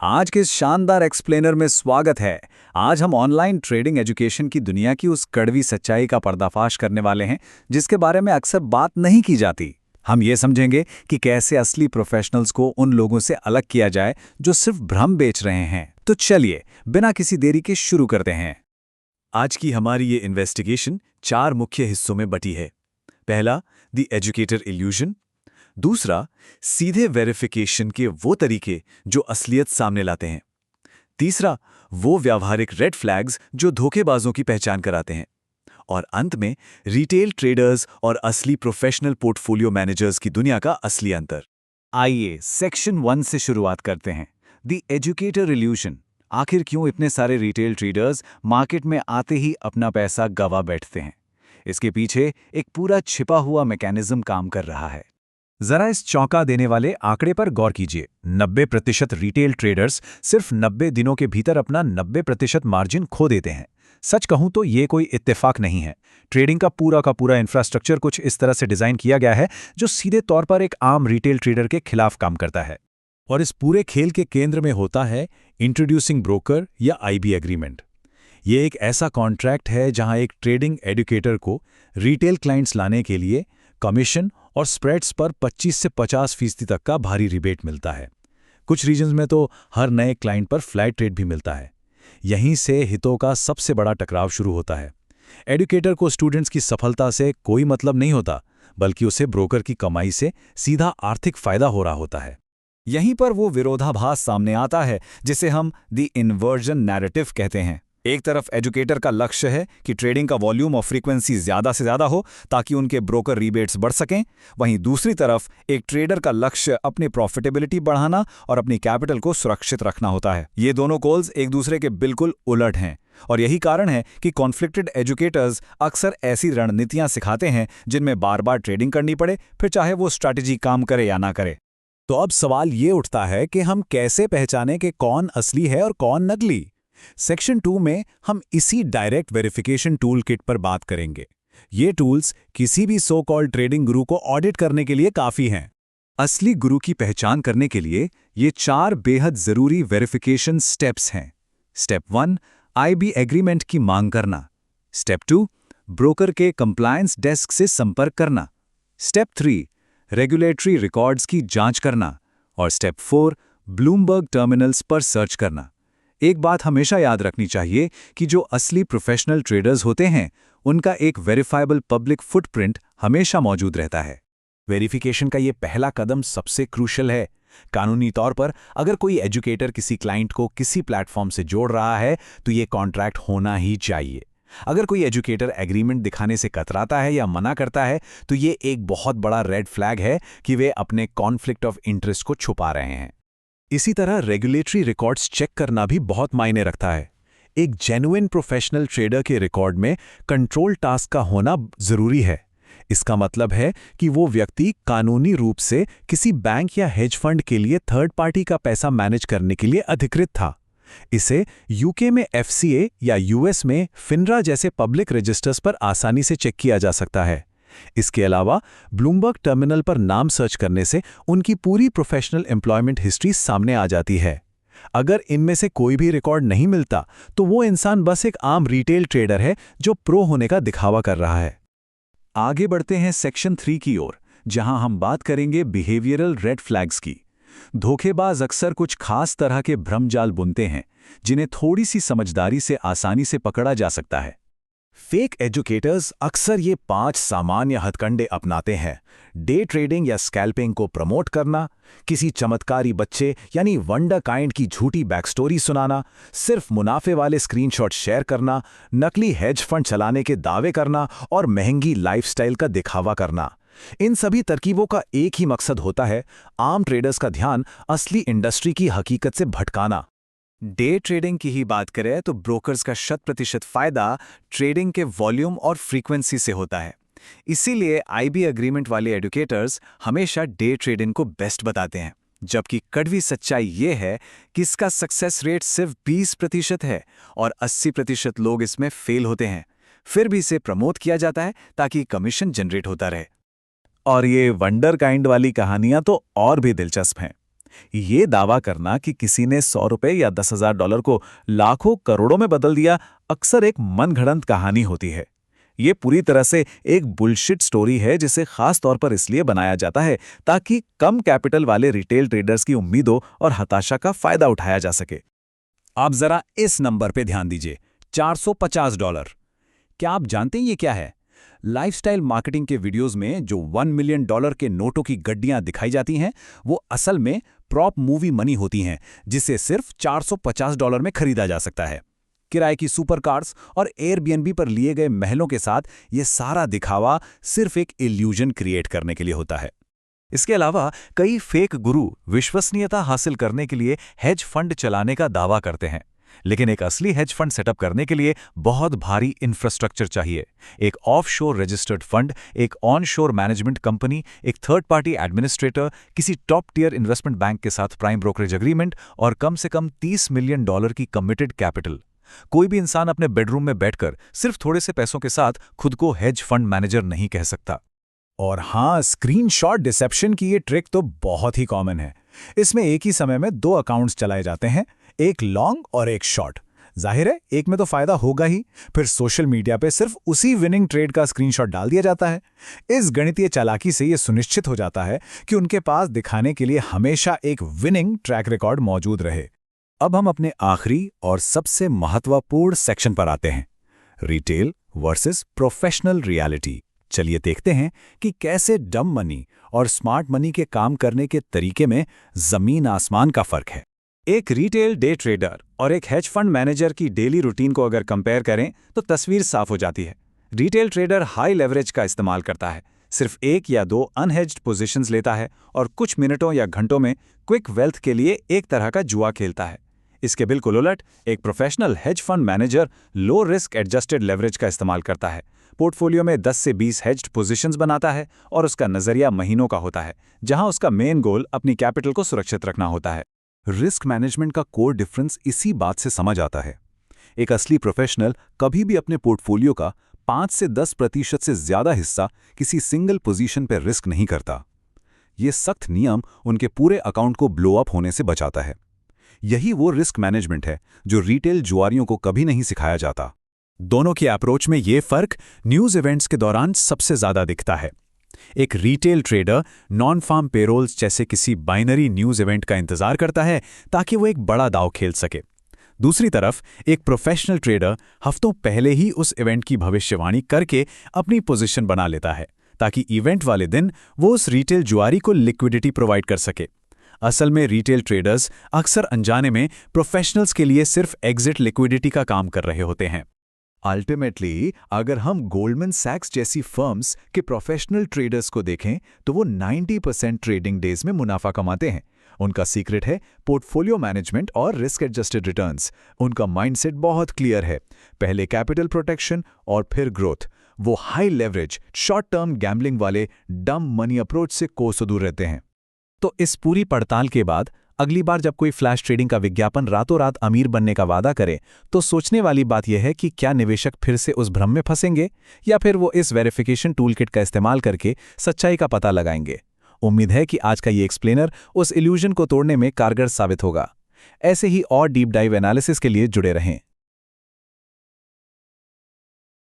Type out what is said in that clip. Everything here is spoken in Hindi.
आज के इस शानदार एक्सप्लेनर में स्वागत है। आज हम ऑनलाइन ट्रेडिंग एजुकेशन की दुनिया की उस कड़वी सच्चाई का पर्दाफाश करने वाले हैं जिसके बारे में अक्सर बात नहीं की जाती। हम ये समझेंगे कि कैसे असली प्रोफेशनल्स को उन लोगों से अलग किया जाए जो सिर्फ भ्रम बेच रहे हैं। तो चलिए बिना किसी देरी के शुरू करते हैं। आज की हमारी ये इन्वेस्टिगेशन 4 मुख्य हिस्सों में बटी है। पहला, द एजुकेटर इल्यूजन। दूसरा, सीधे वेरिफिकेशन के वो तरीके जो असलियत सामने लाते हैं। तीसरा, वो व्यावहारिक रेड फ्लैग्स जो धोखेबाजों की पहचान कराते हैं। और अंत में, रिटेल ट्रेडर्स और असली प्रोफेशनल पोर्टफोलियो मैनेजर्स की दुनिया का असली अंतर। आइए सेक्शन 1 से शुरुआत करते हैं, द एजुकेटर इल्यूजन। आखिर क्यों इतने सारे रिटेल ट्रेडर्स मार्केट में आते ही अपना पैसा गवा बैठते हैं? इसके पीछे एक पूरा छिपा हुआ मैकेनिज्म काम कर रहा है। जरा इस चौंका देने वाले आंकड़े पर गौर कीजिए। 90% रिटेल ट्रेडर्स सिर्फ 90 दिनों के भीतर अपना 90% मार्जिन खो देते हैं। सच कहूं तो ये कोई इत्तेफाक नहीं है। ट्रेडिंग का पूरा इंफ्रास्ट्रक्चर कुछ इस तरह से डिजाइन किया गया है जो सीधे तौर पर एक आम रिटेल ट्रेडर के खिलाफ काम करता है। और इस पूरे खेल के केंद्र में होता है इंट्रोड्यूसिंग ब्रोकर या आईबी एग्रीमेंट। ये एक ऐसा कॉन्ट्रैक्ट है जहां एक ट्रेडिंग एडुकेटर को रिटेल क्लाइंट्स लाने के लिए कमीशन और स्प्रेड्स पर 25 से 50% तक का भारी रिबेट मिलता है। कुछ रीजन्स में तो हर नए क्लाइंट पर फ्लैट रेट भी मिलता है। यहीं से हितों का सबसे बड़ा टकराव शुरू होता है। एडुकेटर को स्टूडेंट्स की सफलता से कोई मतलब नहीं होता, बल्कि उसे ब्रोकर की कमाई से सीधा आर्थिक फायदा हो रहा होता है। यहीं पर वो विरोधाभास सामने आता है जिसे हम द इन्वर्जन नैरेटिव कहते हैं। एक तरफ एजुकेटर का लक्ष्य है कि ट्रेडिंग का वॉल्यूम और फ्रीक्वेंसी ज्यादा से ज्यादा हो ताकि उनके ब्रोकर रीबेट्स बढ़ सकें। वहीं दूसरी तरफ एक ट्रेडर का लक्ष्य अपनी प्रॉफिटेबिलिटी बढ़ाना और अपनी कैपिटल को सुरक्षित रखना होता है। ये दोनों गोल्स एक दूसरे के बिल्कुल उलट हैं और यही कारण है कि कॉन्फ्लिक्टेड एजुकेटर्स अक्सर ऐसी रणनीतियां सिखाते हैं जिनमें बार बार ट्रेडिंग करनी पड़े, फिर चाहे वो स्ट्रैटेजी काम करे या ना करे। तो अब सवाल ये उठता है कि हम कैसे पहचानें कि कौन असली है और कौन नकली। सेक्शन 2 में हम इसी डायरेक्ट वेरिफिकेशन टूल किट पर बात करेंगे। ये टूल्स किसी भी सो कॉल्ड ट्रेडिंग गुरु को ऑडिट करने के लिए काफी हैं। असली गुरु की पहचान करने के लिए ये 4 बेहद जरूरी वेरिफिकेशन स्टेप्स हैं। स्टेप 1, आईबी एग्रीमेंट की मांग करना। स्टेप 2, ब्रोकर के कंप्लायंस डेस्क से संपर्क करना। स्टेप 3, रेगुलेटरी रिकॉर्ड्स की जांच करना। और स्टेप 4, ब्लूमबर्ग टर्मिनल्स पर सर्च करना। एक बात हमेशा याद रखनी चाहिए कि जो असली प्रोफेशनल ट्रेडर्स होते हैं उनका एक वेरीफाइबल पब्लिक फुटप्रिंट हमेशा मौजूद रहता है। वेरिफिकेशन का ये पहला कदम सबसे क्रूशल है। कानूनी तौर पर अगर कोई एजुकेटर किसी क्लाइंट को किसी प्लेटफॉर्म से जोड़ रहा है तो ये कॉन्ट्रैक्ट होना ही चाहिए। अगर कोई एजुकेटर एग्रीमेंट दिखाने से कतराता है या मना करता है तो ये एक बहुत बड़ा रेड फ्लैग है कि वे अपने कॉन्फ्लिक्ट ऑफ इंटरेस्ट को छुपा रहे हैं। इसी तरह रेगुलेटरी रिकॉर्ड्स चेक करना भी बहुत मायने रखता है। एक जेन्युइन प्रोफेशनल ट्रेडर के रिकॉर्ड में कंट्रोल टास्क का होना जरूरी है। इसका मतलब है कि वो व्यक्ति कानूनी रूप से किसी बैंक या हेज फंड के लिए थर्ड पार्टी का पैसा मैनेज करने के लिए अधिकृत था। इसे यूके में एफसीए या यूएस में फिनरा जैसे पब्लिक रजिस्टर्स पर आसानी से चेक किया जा सकता है। इसके अलावा ब्लूमबर्ग टर्मिनल पर नाम सर्च करने से उनकी पूरी प्रोफेशनल एम्प्लॉयमेंट हिस्ट्री सामने आ जाती है। अगर इनमें से कोई भी रिकॉर्ड नहीं मिलता तो वो इंसान बस एक आम रिटेल ट्रेडर है जो प्रो होने का दिखावा कर रहा है। आगे बढ़ते हैं सेक्शन 3 की ओर, जहां हम बात करेंगे बिहेवियरल रेड फ्लैग्स की। धोखेबाज अक्सर कुछ खास तरह के भ्रमजाल बुनते हैं जिन्हें थोड़ी सी समझदारी से आसानी से पकड़ा जा सकता है। फेक एजुकेटर्स अक्सर ये 5 सामान्य हथकंडे अपनाते हैं। डे ट्रेडिंग या स्कैल्पिंग को प्रमोट करना, किसी चमत्कारी बच्चे यानी वंडर काइंड की झूठी बैकस्टोरी सुनाना, सिर्फ मुनाफे वाले स्क्रीनशॉट शेयर करना, नकली हेज फंड चलाने के दावे करना और महंगी लाइफस्टाइल का दिखावा करना। इन सभी तरकीबों का एक ही मकसद होता है, आम ट्रेडर्स का ध्यान असली इंडस्ट्री की हकीकत से भटकाना। डे ट्रेडिंग की ही बात करें तो ब्रोकर्स का 100% फायदा ट्रेडिंग के वॉल्यूम और फ्रीक्वेंसी से होता है। इसीलिए आईबी एग्रीमेंट वाले एडुकेटर्स हमेशा डे ट्रेडिंग को बेस्ट बताते हैं, जबकि कड़वी सच्चाई ये है कि इसका सक्सेस रेट सिर्फ 20% है और 80% लोग इसमें फेल होते हैं। फिर भी इसे प्रमोट किया जाता है ताकि कमीशन जनरेट होता रहे। और ये वंडर काइंड वाली कहानियां तो और भी दिलचस्प हैं। ये दावा करना कि किसी ने 100 रुपए या $10,000 को लाखों करोड़ों में बदल दिया, अक्सर एक मनगढ़ंत कहानी होती है। ये पूरी तरह से एक बुलशिट स्टोरी है, जिसे खास तौर पर इसलिए बनाया जाता है ताकि कम कैपिटल वाले रिटेल ट्रेडर्स की उम्मीदों और हताशा का फायदा उठाया जा सके। आप जरा इस नंबर पे ध्यान दीजिए, $450। क्या आप जानते हैं ये क्या है? लाइफस्टाइल मार्केटिंग के वीडियोस में जो $1 मिलियन के नोटों की गड्डियां दिखाई जाती हैं, वो असल में प्रॉप मूवी मनी होती हैं, जिसे सिर्फ $450 में खरीदा जा सकता है। किराए की सुपर कार्स और एयरबीएनबी पर लिए गए महलों के साथ ये सारा दिखावा सिर्फ एक इल्यूजन क्रिएट करने के लिए होता है। इसके अलावा कई फेक गुरु विश्वसनीयता हासिल करने के लिए हेज फंड चलाने का दावा करते हैं, लेकिन एक असली हेज फंड सेटअप करने के लिए बहुत भारी इंफ्रास्ट्रक्चर चाहिए। एक ऑफशोर रजिस्टर्ड फंड, एक ऑनशोर मैनेजमेंट कंपनी, एक थर्ड पार्टी एडमिनिस्ट्रेटर, किसी टॉप टियर इन्वेस्टमेंट बैंक के साथ प्राइम ब्रोकरेज एग्रीमेंट और कम से कम $30 मिलियन की कमिटेड कैपिटल। कोई भी इंसान अपने बेडरूम में बैठकर सिर्फ थोड़े से पैसों के साथ खुद को हेज फंड मैनेजर नहीं कह सकता। और हाँ, स्क्रीनशॉट डिसेप्शन की ये ट्रिक तो बहुत ही कॉमन है। इसमें एक ही समय में 2 अकाउंट्स चलाए जाते हैं, एक लॉन्ग और एक शॉर्ट। जाहिर है एक में तो फायदा होगा ही, फिर सोशल मीडिया पे सिर्फ उसी विनिंग ट्रेड का स्क्रीनशॉट डाल दिया जाता है। इस गणितीय चालाकी से ये सुनिश्चित हो जाता है कि उनके पास दिखाने के लिए हमेशा एक विनिंग ट्रैक रिकॉर्ड मौजूद रहे। अब हम अपने आखिरी और सबसे महत्वपूर्ण सेक्शन पर आते हैं, रिटेल वर्सेस प्रोफेशनल रियलिटी। चलिए देखते हैं कि कैसे डम मनी और स्मार्ट मनी के काम करने के तरीके में जमीन आसमान का फर्क है। एक रिटेल डे ट्रेडर और एक हेज फंड मैनेजर की डेली रूटीन को अगर कंपेयर करें तो तस्वीर साफ हो जाती है। रिटेल ट्रेडर हाई लेवरेज का इस्तेमाल करता है, सिर्फ 1 या 2 अनहेज्ड पोजीशंस लेता है और कुछ मिनटों या घंटों में क्विक वेल्थ के लिए एक तरह का जुआ खेलता है। इसके बिल्कुल उलट एक professional hedge fund manager low risk adjusted leverage का इस्तेमाल करता है, पोर्टफोलियो में 10 से 20 हेज्ड पोजीशंस बनाता है और उसका नजरिया महीनों का होता है, जहां उसका मेन गोल अपनी कैपिटल को सुरक्षित रखना होता है। रिस्क मैनेजमेंट का कोर डिफरेंस इसी बात से समझ आता है। एक असली प्रोफेशनल कभी भी अपने पोर्टफोलियो का 5 से 10% से ज्यादा हिस्सा किसी सिंगल पोजीशन पर रिस्क नहीं करता। ये सख्त नियम उनके पूरे अकाउंट को ब्लो अप होने से बचाता है। यही वो रिस्क मैनेजमेंट है जो रिटेल जुआरियों को कभी नहीं सिखाया जाता। दोनों के अप्रोच में ये फर्क न्यूज इवेंट्स के दौरान सबसे ज्यादा दिखता है। एक retail trader non farm payrolls जैसे किसी बाइनरी न्यूज इवेंट का इंतजार करता है ताकि वो एक बड़ा दांव खेल सके। दूसरी तरफ एक प्रोफेशनल ट्रेडर हफ्तों पहले ही उस इवेंट की भविष्यवाणी करके अपनी पोजीशन बना लेता है ताकि इवेंट वाले दिन वो उस रिटेल जुआरी को लिक्विडिटी प्रोवाइड कर सके। असल में रिटेल ट्रेडर्स अक्सर अनजाने में प्रोफेशनल्स के लिए सिर्फ एग्जिट लिक्विडिटी का काम कर रहे होते हैं। अल्टीमेटली अगर हम गोल्डमैन सैक्स जैसी फर्म्स के प्रोफेशनल ट्रेडर्स को देखें तो वो 90% ट्रेडिंग डेज में मुनाफा कमाते हैं। उनका सीक्रेट है पोर्टफोलियो मैनेजमेंट और रिस्क एडजस्टेड रिटर्न्स। उनका माइंडसेट बहुत क्लियर है, पहले कैपिटल प्रोटेक्शन और फिर ग्रोथ। वो high leverage short term gambling वाले डम मनी अप्रोच से कोसों दूर रहते हैं। तो इस पूरी पड़ताल के बाद अगली बार जब कोई फ्लैश ट्रेडिंग का विज्ञापन रातों रात अमीर बनने का वादा करे तो सोचने वाली बात यह है कि क्या निवेशक फिर से उस भ्रम में फंसेंगे या फिर वो इस वेरिफिकेशन टूलकिट का इस्तेमाल करके सच्चाई का पता लगाएंगे। उम्मीद है कि आज का ये एक्सप्लेनर उस इल्यूजन को तोड़ने में कारगर साबित होगा। ऐसे ही और डीप डाइव एनालिसिस के लिए जुड़े रहें।